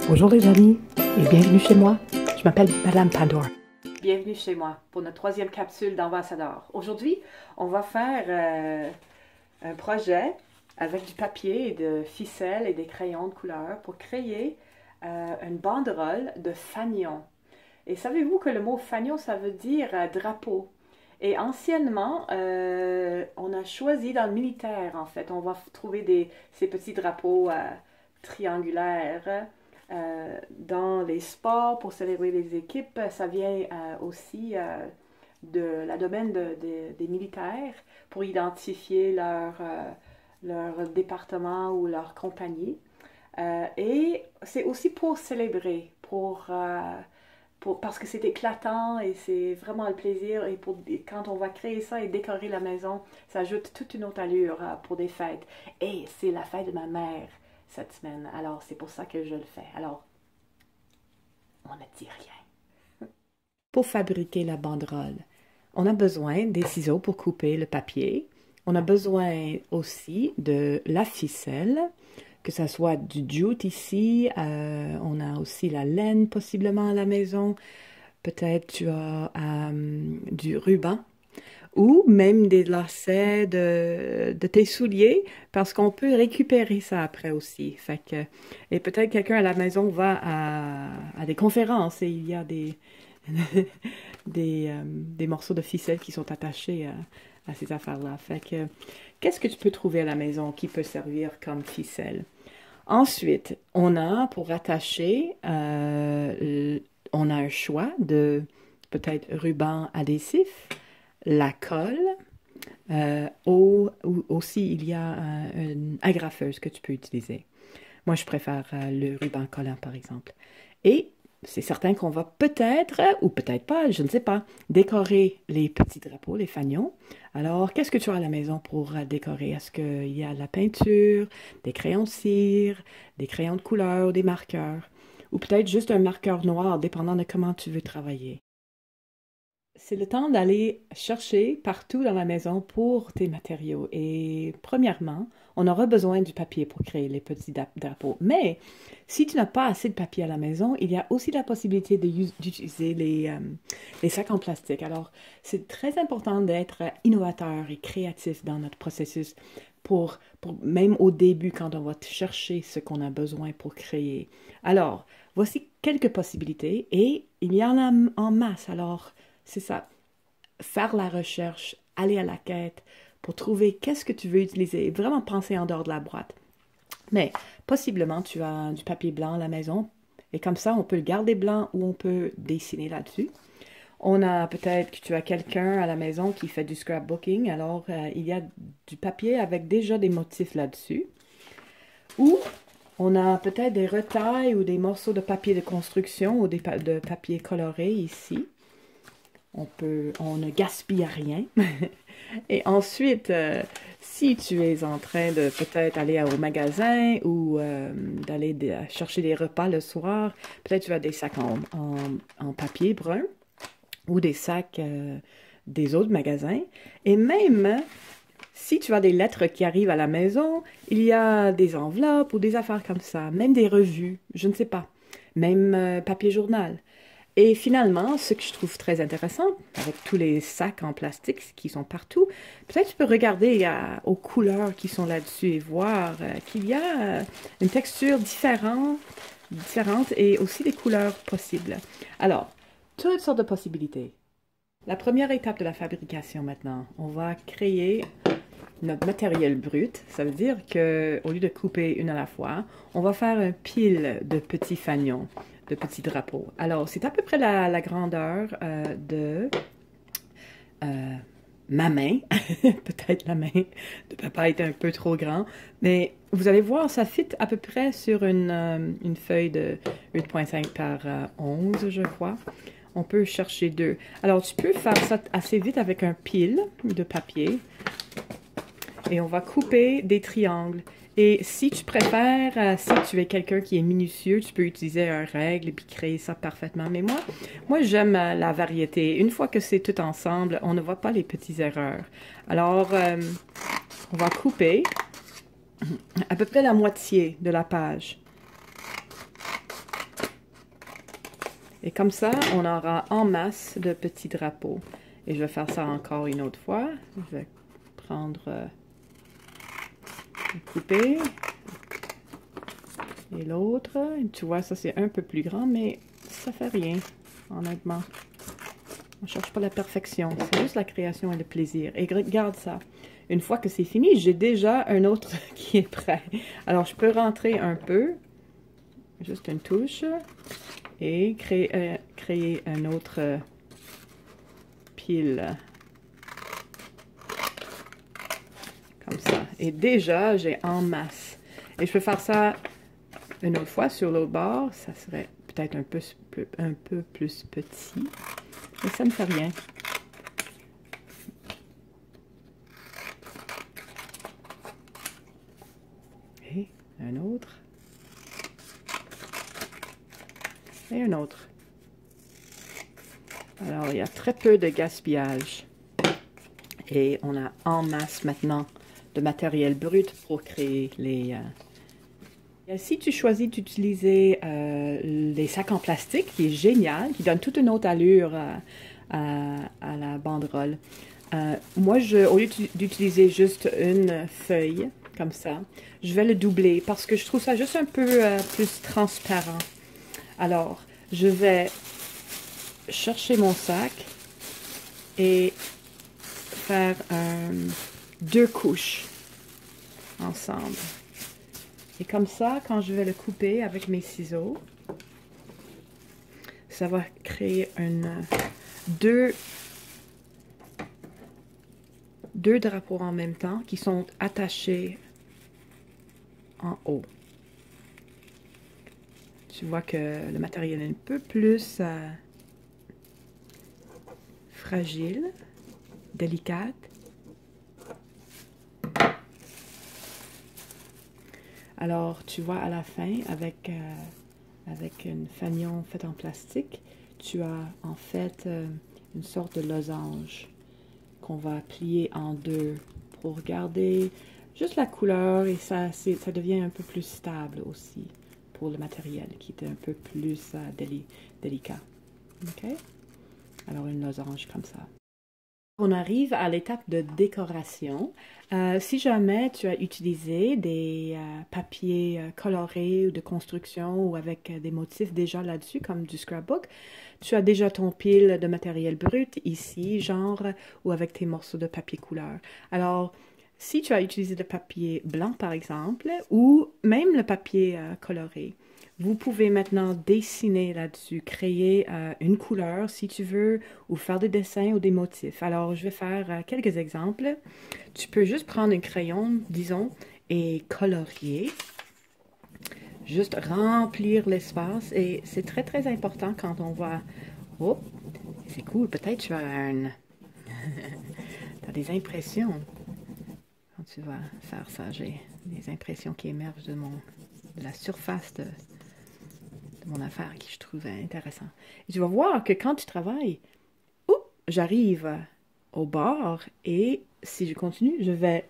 Bonjour les amis et bienvenue chez moi. Je m'appelle Madame Pandore. Bienvenue chez moi pour notre troisième capsule d'Ambassadeur. Aujourd'hui, on va faire un projet avec du papier et de ficelle et des crayons de couleur pour créer une banderole de fanion. Et savez-vous que le mot fanion, ça veut dire drapeau? Et anciennement, on a choisi dans le militaire, en fait, on va trouver ces petits drapeaux triangulaires. Dans les sports, pour célébrer les équipes, ça vient aussi de la domaine des militaires pour identifier leur département ou leur compagnie. Et c'est aussi pour célébrer, parce que c'est éclatant et c'est vraiment le plaisir. Et quand on va créer ça et décorer la maison, ça ajoute toute une autre allure pour des fêtes. Et c'est la fête de ma mère cette semaine. Alors, c'est pour ça que je le fais. Alors, on ne dit rien. Pour fabriquer la banderole, on a besoin des ciseaux pour couper le papier. On a besoin aussi de la ficelle, que ce soit du jute ici. On a aussi la laine possiblement à la maison. Peut-être tu as du ruban ou même des lacets de tes souliers, parce qu'on peut récupérer ça après aussi. Et peut-être quelqu'un à la maison va à des conférences et il y a des morceaux de ficelle qui sont attachés à ces affaires-là. Qu'est-ce que tu peux trouver à la maison qui peut servir comme ficelle? Ensuite, on a pour attacher, on a un choix de peut-être ruban adhésif, la colle, ou aussi il y a une agrafeuse que tu peux utiliser. Moi, je préfère le ruban collant, par exemple. Et c'est certain qu'on va peut-être, ou peut-être pas, je ne sais pas, décorer les petits drapeaux, les fanions. Alors, qu'est-ce que tu as à la maison pour décorer? Est-ce qu'il y a de la peinture, des crayons de cire, des crayons de couleur, des marqueurs? Ou peut-être juste un marqueur noir, dépendant de comment tu veux travailler. C'est le temps d'aller chercher partout dans la maison pour tes matériaux. Et premièrement, on aura besoin du papier pour créer les petits drapeaux. Mais si tu n'as pas assez de papier à la maison, il y a aussi la possibilité d'utiliser les sacs en plastique. Alors, c'est très important d'être innovateur et créatif dans notre processus même au début, quand on va chercher ce qu'on a besoin pour créer. Alors, voici quelques possibilités et il y en a en masse. Alors, c'est ça, faire la recherche, aller à la quête pour trouver qu'est-ce que tu veux utiliser et vraiment penser en dehors de la boîte. Mais possiblement, tu as du papier blanc à la maison et comme ça, on peut le garder blanc ou on peut dessiner là-dessus. On a peut-être que tu as quelqu'un à la maison qui fait du scrapbooking, alors il y a du papier avec déjà des motifs là-dessus. Ou on a peut-être des retailles ou des morceaux de papier de construction ou de papier coloré ici. On ne gaspille rien. Et ensuite, si tu es en train de peut-être aller au magasin ou d'aller chercher des repas le soir, peut-être tu as des sacs en papier brun ou des sacs des autres magasins. Et même si tu as des lettres qui arrivent à la maison, il y a des enveloppes ou des affaires comme ça, même des revues, je ne sais pas, même papier journal. Et finalement, ce que je trouve très intéressant, avec tous les sacs en plastique qui sont partout, peut-être tu peux regarder aux couleurs qui sont là-dessus et voir qu'il y a une texture différente et aussi des couleurs possibles. Alors, toutes sortes de possibilités. La première étape de la fabrication maintenant, on va créer notre matériel brut. Ça veut dire qu'au lieu de couper une à la fois, on va faire un pile de petits fanions, de petits drapeaux. Alors, c'est à peu près la grandeur de ma main. Peut-être la main de papa est un peu trop grand. Mais vous allez voir, ça fit à peu près sur une feuille de 8,5 par 11, je crois. On peut chercher deux. Alors, tu peux faire ça assez vite avec un pile de papier. Et on va couper des triangles. Et si tu préfères, si tu es quelqu'un qui est minutieux, tu peux utiliser un règle et puis créer ça parfaitement. Mais moi j'aime la variété. Une fois que c'est tout ensemble, on ne voit pas les petites erreurs. Alors, on va couper à peu près la moitié de la page. Et comme ça, on aura en masse de petits drapeaux. Et je vais faire ça encore une autre fois. Je vais prendre, couper. Et l'autre, tu vois, ça c'est un peu plus grand, mais ça fait rien, honnêtement. On ne cherche pas la perfection, c'est juste la création et le plaisir. Et regarde ça. Une fois que c'est fini, j'ai déjà un autre qui est prêt. Alors, je peux rentrer un peu, juste une touche, et créer un autre pile. Comme ça. Et déjà, j'ai en masse. Et je peux faire ça une autre fois sur l'autre bord. Ça serait peut-être un peu plus petit. Mais ça ne fait rien. Et un autre. Et un autre. Alors, il y a très peu de gaspillage. Et on a en masse maintenant de matériel brut pour créer les... Si tu choisis d'utiliser les sacs en plastique, qui est génial, qui donne toute une autre allure à la banderole. Moi, au lieu d'utiliser juste une feuille, comme ça, je vais le doubler parce que je trouve ça juste un peu plus transparent. Alors, je vais chercher mon sac et faire deux couches ensemble. Et comme ça, quand je vais le couper avec mes ciseaux, ça va créer deux drapeaux en même temps qui sont attachés en haut. Tu vois que le matériel est un peu plus fragile, délicate. Alors, tu vois, à la fin, avec une fanion faite en plastique, tu as en fait une sorte de losange qu'on va plier en deux pour garder juste la couleur et ça devient un peu plus stable aussi pour le matériel qui est un peu plus délicat. OK? Alors, une losange comme ça. On arrive à l'étape de décoration. Si jamais tu as utilisé des papiers colorés ou de construction ou avec des motifs déjà là-dessus, comme du scrapbook, tu as déjà ton pile de matériel brut ici, genre, ou avec tes morceaux de papier couleur. Alors, si tu as utilisé le papier blanc, par exemple, ou même le papier coloré, vous pouvez maintenant dessiner là-dessus, créer une couleur si tu veux, ou faire des dessins ou des motifs. Alors, je vais faire quelques exemples. Tu peux juste prendre un crayon, disons, et colorier. Juste remplir l'espace. Et c'est très, très important quand on voit... Oh, c'est cool, peut-être tu as t'as des impressions. Quand tu vas faire ça, j'ai des impressions qui émergent de la surface de mon affaire qui je trouve intéressant. Et tu vas voir que quand tu travailles, j'arrive au bord et si je continue, je vais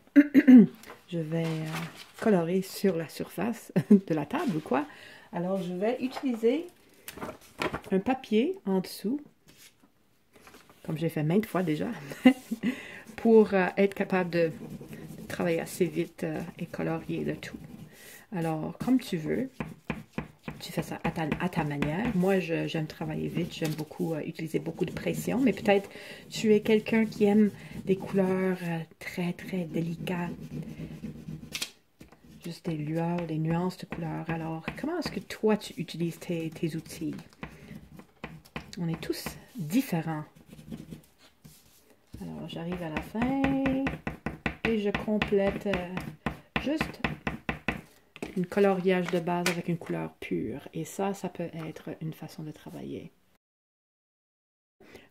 colorer sur la surface de la table ou quoi. Alors, je vais utiliser un papier en dessous, comme j'ai fait maintes fois déjà, pour être capable de travailler assez vite et colorier le tout. Alors, comme tu veux, tu fais ça à ta manière. Moi, j'aime travailler vite, j'aime beaucoup utiliser beaucoup de pression, mais peut-être tu es quelqu'un qui aime des couleurs très, très délicates. Juste des lueurs, des nuances de couleurs. Alors, comment est-ce que toi, tu utilises tes outils? On est tous différents. Alors, j'arrive à la fin et je complète juste un coloriage de base avec une couleur pure. Et ça peut être une façon de travailler.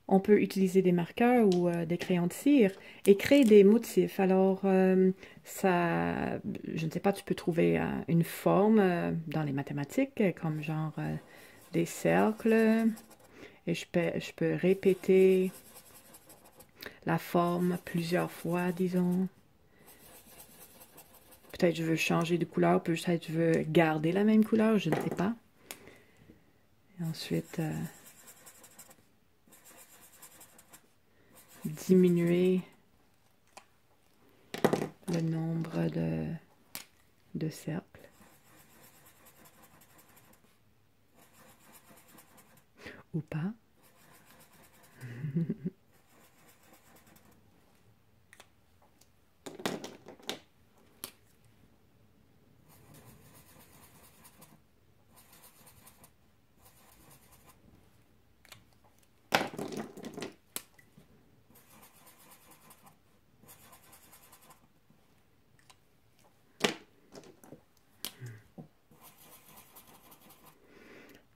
On peut utiliser des marqueurs ou des crayons de cire et créer des motifs. Alors, je ne sais pas, tu peux trouver une forme dans les mathématiques, comme genre des cercles. Et je peux répéter la forme plusieurs fois, disons. Peut-être je veux changer de couleur, peut-être je veux garder la même couleur, je ne sais pas. Et ensuite, diminuer le nombre de cercles. Ou pas.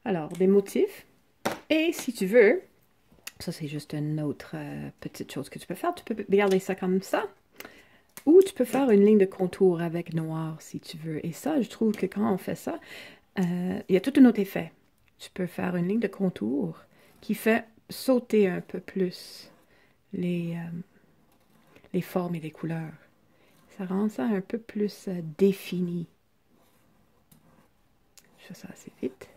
Alors, des motifs. Et si tu veux, ça c'est juste une autre petite chose que tu peux faire. Tu peux garder ça comme ça. Ou tu peux faire une ligne de contour avec noir si tu veux. Et ça, je trouve que quand on fait ça, il y a tout un autre effet. Tu peux faire une ligne de contour qui fait sauter un peu plus les formes et les couleurs. Ça rend ça un peu plus défini. Je fais ça assez vite.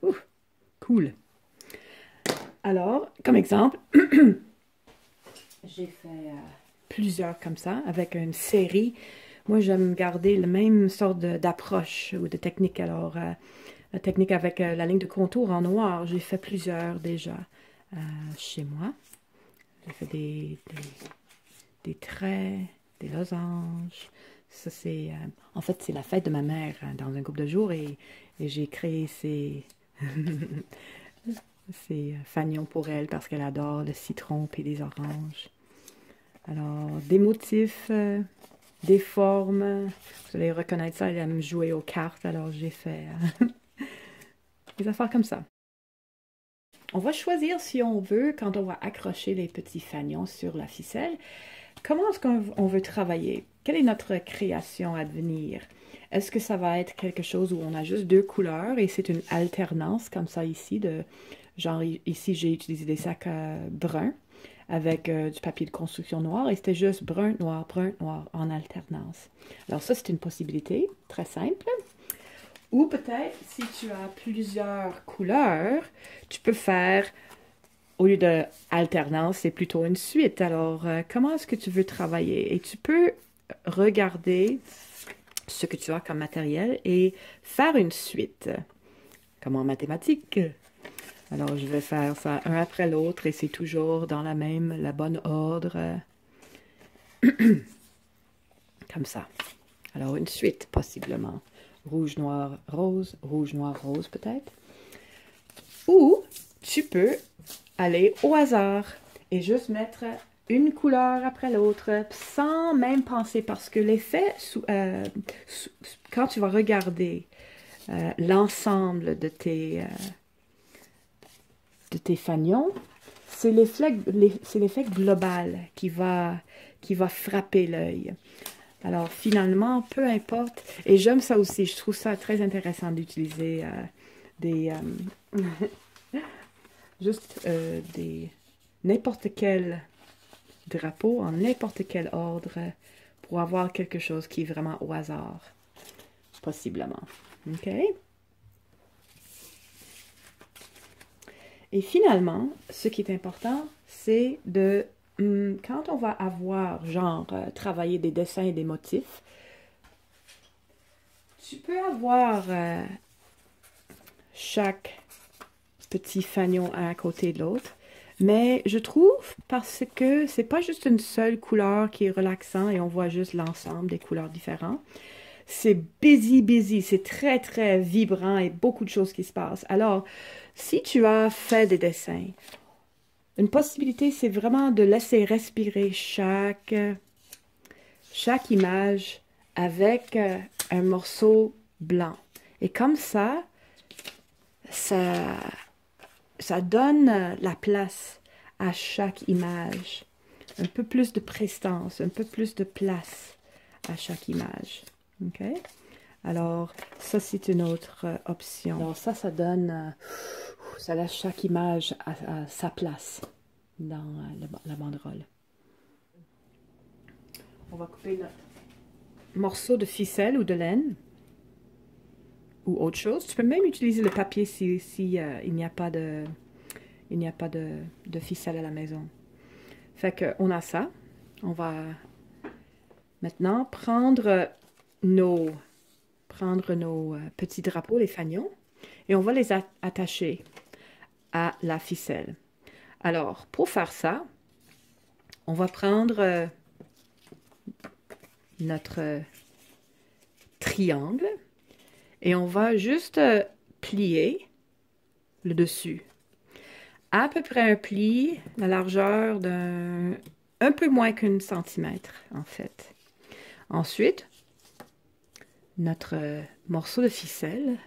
Ouf, cool. Alors, comme exemple, j'ai fait plusieurs comme ça, avec une série. Moi, j'aime garder la même sorte d'approche ou de technique. Alors, la technique avec la ligne de contour en noir, j'ai fait plusieurs déjà chez moi. J'ai fait des traits, des losanges. Ça, c'est... en fait, c'est la fête de ma mère dans un couple de jours et j'ai créé ces... ces fanions pour elle parce qu'elle adore le citron et les oranges. Alors, des motifs, des formes. Vous allez reconnaître ça, elle aime jouer aux cartes, alors j'ai fait des affaires comme ça. On va choisir si on veut, quand on va accrocher les petits fanions sur la ficelle, comment est-ce qu'on veut travailler? Quelle est notre création à venir? Est-ce que ça va être quelque chose où on a juste deux couleurs et c'est une alternance comme ça ici, genre ici j'ai utilisé des sacs bruns avec du papier de construction noir et c'était juste brun, noir en alternance. Alors ça c'est une possibilité très simple. Ou peut-être si tu as plusieurs couleurs, tu peux faire, au lieu de alternance, c'est plutôt une suite. Alors, comment est-ce que tu veux travailler? Et tu peux regarder ce que tu as comme matériel et faire une suite, comme en mathématiques. Alors, je vais faire ça un après l'autre et c'est toujours dans la bonne ordre. Comme ça. Alors, une suite, possiblement. Rouge, noir, rose peut-être. Ou tu peux aller au hasard et juste mettre une couleur après l'autre sans même penser parce que l'effet, quand tu vas regarder l'ensemble de tes fanions, c'est l'effet global qui va frapper l'œil. Alors, finalement, peu importe. Et j'aime ça aussi. Je trouve ça très intéressant d'utiliser n'importe quel drapeau en n'importe quel ordre pour avoir quelque chose qui est vraiment au hasard, possiblement. OK? Et finalement, ce qui est important, c'est de... quand on va avoir, genre, travailler des dessins et des motifs, tu peux avoir chaque petit fanion à côté de l'autre. Mais je trouve, parce que c'est pas juste une seule couleur qui est relaxant et on voit juste l'ensemble des couleurs différentes. C'est busy, c'est très, très vibrant et beaucoup de choses qui se passent. Alors, si tu as fait des dessins, une possibilité, c'est vraiment de laisser respirer chaque image avec un morceau blanc. Et comme ça donne la place à chaque image. Un peu plus de prestance, un peu plus de place à chaque image. OK? Alors, ça, c'est une autre option. Alors, ça donne... ça laisse chaque image à sa place dans la banderole. On va couper notre morceau de ficelle ou de laine ou autre chose. Tu peux même utiliser le papier si, il n'y a pas de ficelle à la maison. Fait qu'on a ça. On va maintenant prendre nos petits drapeaux, les fanions, et on va les attacher à la ficelle. Alors, pour faire ça, on va prendre notre triangle et on va juste plier le dessus. À peu près un pli, la largeur d'un un peu moins qu'un centimètre, en fait. Ensuite, notre morceau de ficelle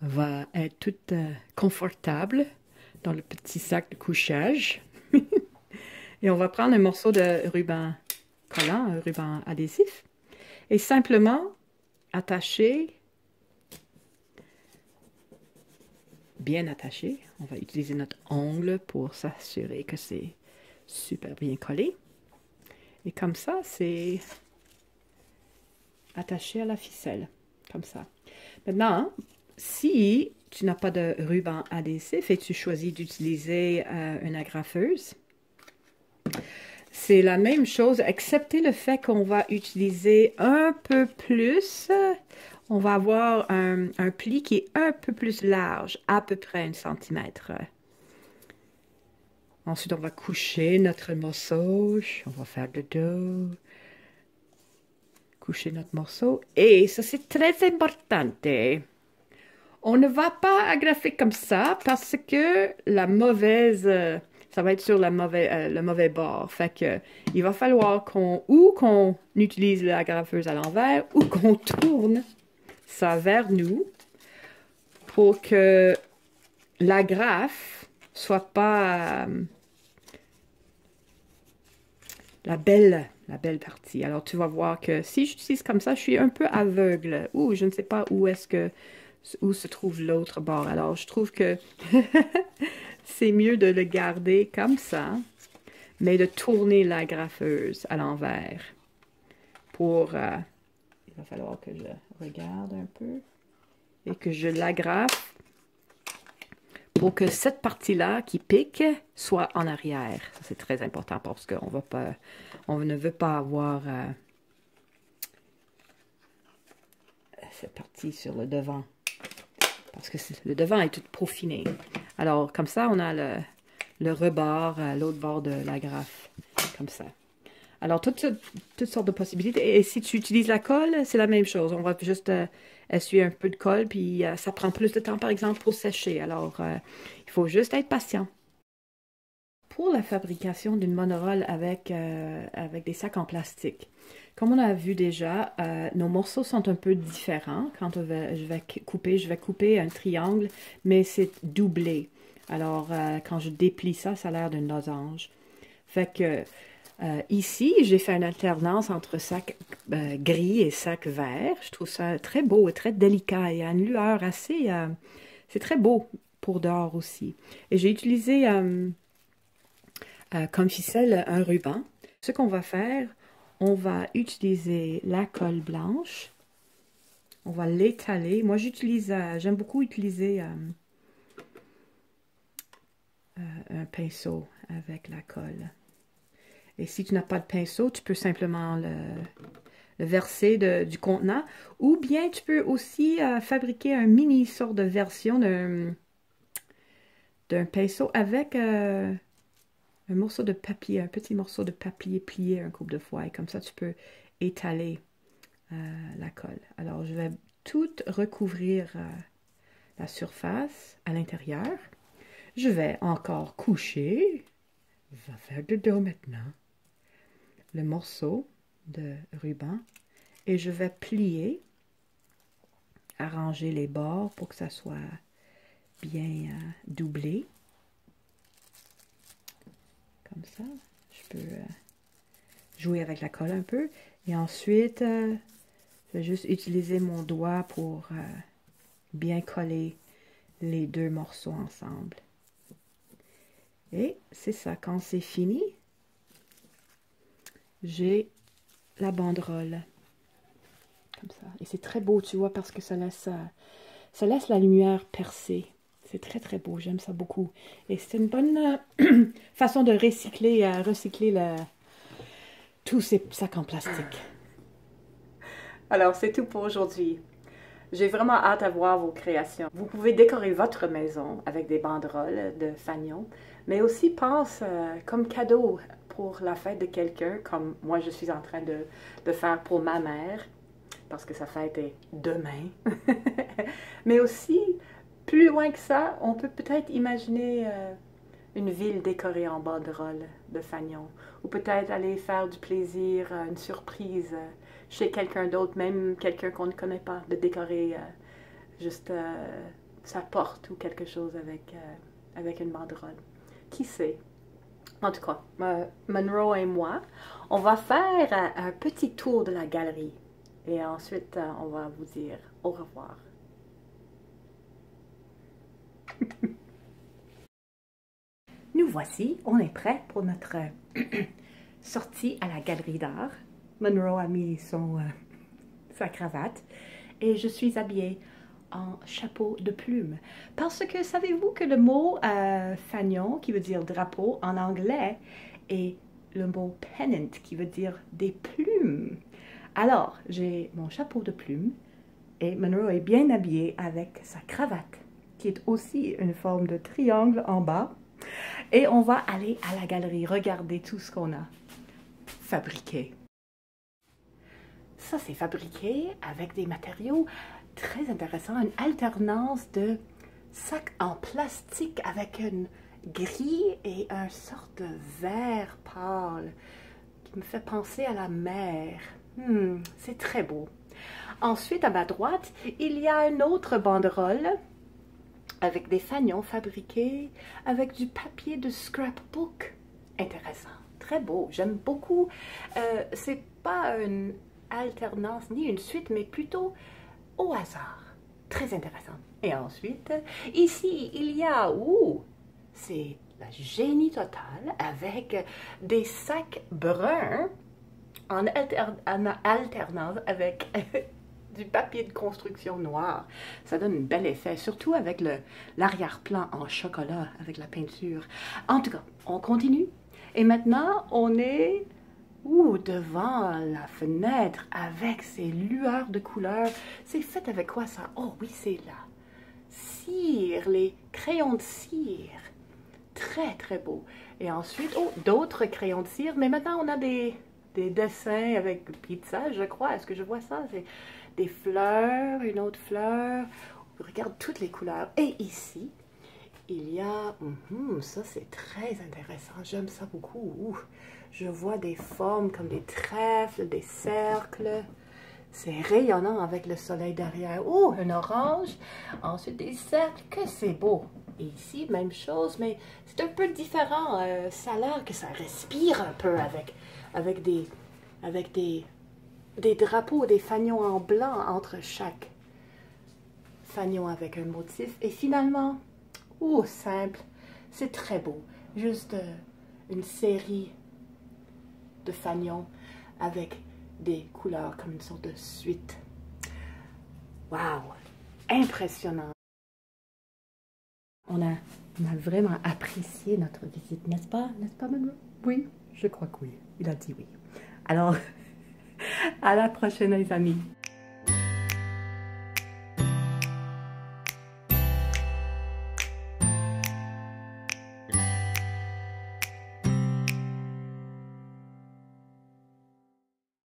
va être tout confortable dans le petit sac de couchage. Et on va prendre un morceau de ruban collant, un ruban adhésif, et simplement attacher, bien attaché. On va utiliser notre ongle pour s'assurer que c'est super bien collé. Et comme ça, c'est attaché à la ficelle, comme ça. Maintenant, si tu n'as pas de ruban adhésif et tu choisis d'utiliser une agrafeuse, c'est la même chose, excepté le fait qu'on va utiliser un peu plus. On va avoir un pli qui est un peu plus large, à peu près 1 centimètre. Ensuite, on va coucher notre morceau. On va faire le dos. Coucher notre morceau. Et ça, c'est très important. On ne va pas agrafer comme ça parce que la mauvaise... ça va être sur le mauvais bord. Fait que il va falloir qu'on utilise l'agrafeuse à l'envers ou qu'on tourne ça vers nous pour que l'agrafe soit pas la belle partie. Alors tu vas voir que si j'utilise comme ça, je suis un peu aveugle. Ou je ne sais pas où se trouve l'autre bord. Alors je trouve que c'est mieux de le garder comme ça, mais de tourner l'agrafeuse à l'envers. Il va falloir que je regarde un peu et que je l'agrafe pour que cette partie-là qui pique soit en arrière. C'est très important parce on ne veut pas avoir cette partie sur le devant. Parce que le devant est tout peaufiné. Alors, comme ça, on a le rebord à l'autre bord de l'agrafe. Comme ça. Alors, toutes sortes de possibilités. Et si tu utilises la colle, c'est la même chose. On va juste essuyer un peu de colle, puis ça prend plus de temps, par exemple, pour sécher. Alors, il faut juste être patient. Pour la fabrication d'une monorolle avec des sacs en plastique, comme on a vu déjà, nos morceaux sont un peu différents. Quand je vais couper un triangle, mais c'est doublé. Alors, quand je déplie ça, ça a l'air d'un losange. Fait que ici, j'ai fait une alternance entre sac gris et sac vert. Je trouve ça très beau et très délicat. Il y a une lueur assez... c'est très beau pour dehors aussi. Et j'ai utilisé comme ficelle un ruban. Ce qu'on va faire, on va utiliser la colle blanche. On va l'étaler. Moi, j'aime beaucoup utiliser un pinceau avec la colle. Et si tu n'as pas de pinceau, tu peux simplement le verser du contenant. Ou bien tu peux aussi fabriquer un mini sort de version d'un pinceau avec un morceau de papier, un petit morceau de papier plié un couple de fois. Et comme ça, tu peux étaler la colle. Alors, je vais tout recouvrir la surface à l'intérieur. Je vais encore coucher. Je vais faire le dos maintenant. Le morceau de ruban et je vais plier, arranger les bords pour que ça soit bien doublé. Comme ça, je peux jouer avec la colle un peu. Et ensuite, je vais juste utiliser mon doigt pour bien coller les deux morceaux ensemble. Et c'est ça, quand c'est fini, j'ai la banderole. Comme ça. Et c'est très beau, tu vois, parce que ça laisse la lumière percer. C'est très, très beau. J'aime ça beaucoup. Et c'est une bonne façon de recycler tous ces sacs en plastique. Alors, c'est tout pour aujourd'hui. J'ai vraiment hâte à voir vos créations. Vous pouvez décorer votre maison avec des banderoles de fanion, mais aussi pense comme cadeau pour la fête de quelqu'un, comme moi je suis en train de faire pour ma mère, parce que sa fête est demain. Mais aussi, plus loin que ça, on peut peut-être imaginer une ville décorée en banderoles de fanion, ou peut-être aller faire du plaisir, une surprise chez quelqu'un d'autre, même quelqu'un qu'on ne connaît pas, de décorer juste sa porte ou quelque chose avec une banderole. Qui sait? En tout cas, Monroe et moi, on va faire un petit tour de la galerie. Et ensuite, on va vous dire au revoir. Nous voici, on est prêt pour notre sortie à la galerie d'art. Monroe a mis sa cravate et je suis habillée en chapeau de plume. Parce que savez-vous que le mot fanion, qui veut dire drapeau en anglais, est le mot pennant, qui veut dire des plumes. Alors, j'ai mon chapeau de plume et Monroe est bien habillée avec sa cravate, qui est aussi une forme de triangle en bas. Et on va aller à la galerie, regarder tout ce qu'on a fabriqué. Ça, c'est fabriqué avec des matériaux très intéressants, une alternance de sacs en plastique avec une grille et un sorte de vert pâle qui me fait penser à la mer. C'est très beau. Ensuite, à ma droite, il y a une autre banderole avec des fanions fabriqués avec du papier de scrapbook. Intéressant, très beau, j'aime beaucoup. C'est pas une alternance ni une suite, mais plutôt au hasard. Très intéressant. Et ensuite, ici, il y a, c'est la génie totale avec des sacs bruns en alternance avec du papier de construction noir. Ça donne un bel effet, surtout avec l'arrière-plan en chocolat, avec la peinture. En tout cas, on continue. Et maintenant, on est devant la fenêtre avec ces lueurs de couleurs. C'est fait avec quoi ça? Oh oui, c'est la cire, les crayons de cire. Très, très beau. Et ensuite, d'autres crayons de cire. Mais maintenant, on a des dessins avec pizza, je crois. Est-ce que je vois ça? C'est des fleurs, une autre fleur. Regarde toutes les couleurs. Et ici, il y a... ça, c'est très intéressant. J'aime ça beaucoup. Je vois des formes comme des trèfles, des cercles. C'est rayonnant avec le soleil derrière. Un orange. Ensuite, des cercles. Que c'est beau. Et ici, même chose, mais c'est un peu différent. Ça a l'air que ça respire un peu avec des drapeaux, des fanions en blanc entre chaque fanion avec un motif. Et finalement, simple, c'est très beau. Juste une série de fanions avec des couleurs comme une sorte de suite. Wow! Impressionnant! On a vraiment apprécié notre visite, n'est-ce pas? N'est-ce pas, Monroe? Oui, je crois que oui. Il a dit oui. Alors, à la prochaine, les amis.